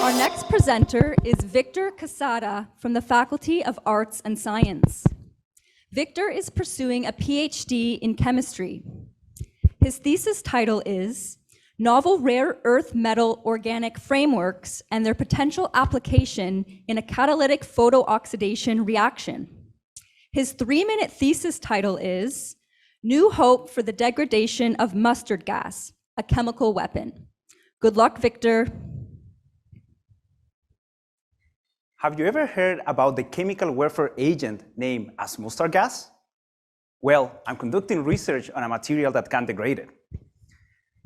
Our next presenter is Victor Quezada from the Faculty of Arts and Science. Victor is pursuing a PhD in chemistry. His thesis title is Novel Rare Earth Metal Organic Frameworks and Their Potential Application in a Catalytic Photooxidation Reaction. His 3-minute thesis title is New Hope for the Degradation of Mustard Gas, a Chemical Weapon. Good luck, Victor. Have you ever heard about the chemical warfare agent named as mustard gas? Well, I'm conducting research on a material that can degrade it.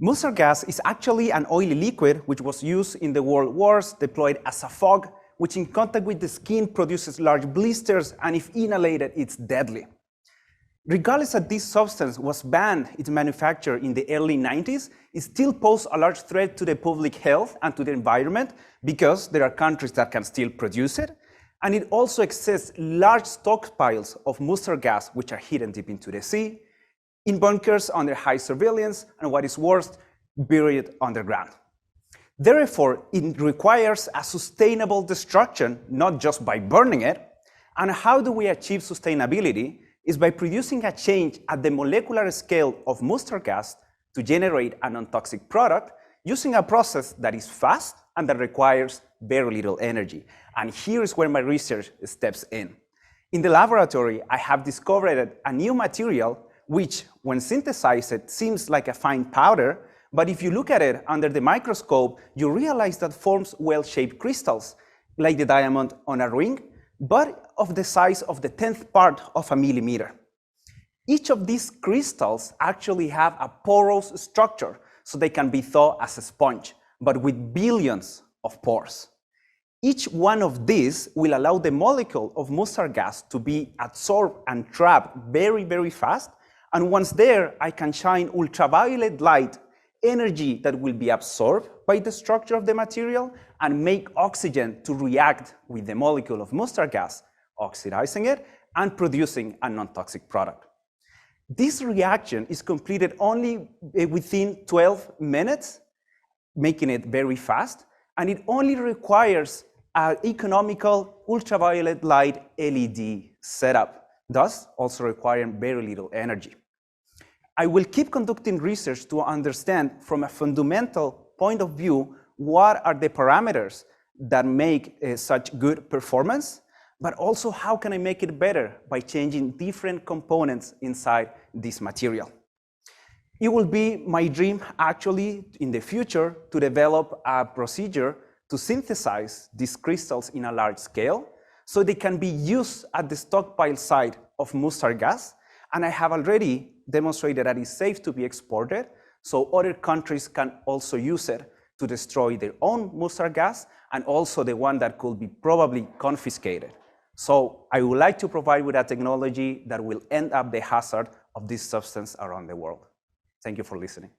Mustard gas is actually an oily liquid which was used in the World Wars, deployed as a fog, which in contact with the skin produces large blisters, and if inhalated, it's deadly. Regardless that this substance was banned its manufacture in the early 90s, it still poses a large threat to the public health and to the environment because there are countries that can still produce it. And it also exists large stockpiles of mustard gas which are hidden deep into the sea, in bunkers under high surveillance, and what is worse, buried underground. Therefore, it requires a sustainable destruction, not just by burning it. And how do we achieve sustainability? Is by producing a change at the molecular scale of mustard gas to generate a non-toxic product using a process that is fast and that requires very little energy. And here is where my research steps in. In the laboratory, I have discovered a new material which, when synthesized, seems like a fine powder, but if you look at it under the microscope, you realize that forms well-shaped crystals, like the diamond on a ring, but of the size of the 10th part of a millimeter. Each of these crystals actually have a porous structure, so they can be thought as a sponge, but with billions of pores. Each one of these will allow the molecule of mustard gas to be absorbed and trapped very, very fast, and once there, I can shine ultraviolet light, energy that will be absorbed by the structure of the material and make oxygen to react with the molecule of mustard gas, oxidizing it and producing a non-toxic product. This reaction is completed only within 12 minutes, making it very fast, and it only requires an economical ultraviolet light LED setup, thus also requiring very little energy. I will keep conducting research to understand from a fundamental point of view what are the parameters that make such good performance, but also how can I make it better by changing different components inside this material. It will be my dream actually in the future to develop a procedure to synthesize these crystals in a large scale so they can be used at the stockpile site of mustard gas, and I have already demonstrated that it's safe to be exported, so other countries can also use it to destroy their own mustard gas, and also the one that could be probably confiscated. So I would like to provide with a technology that will end up the hazard of this substance around the world. Thank you for listening.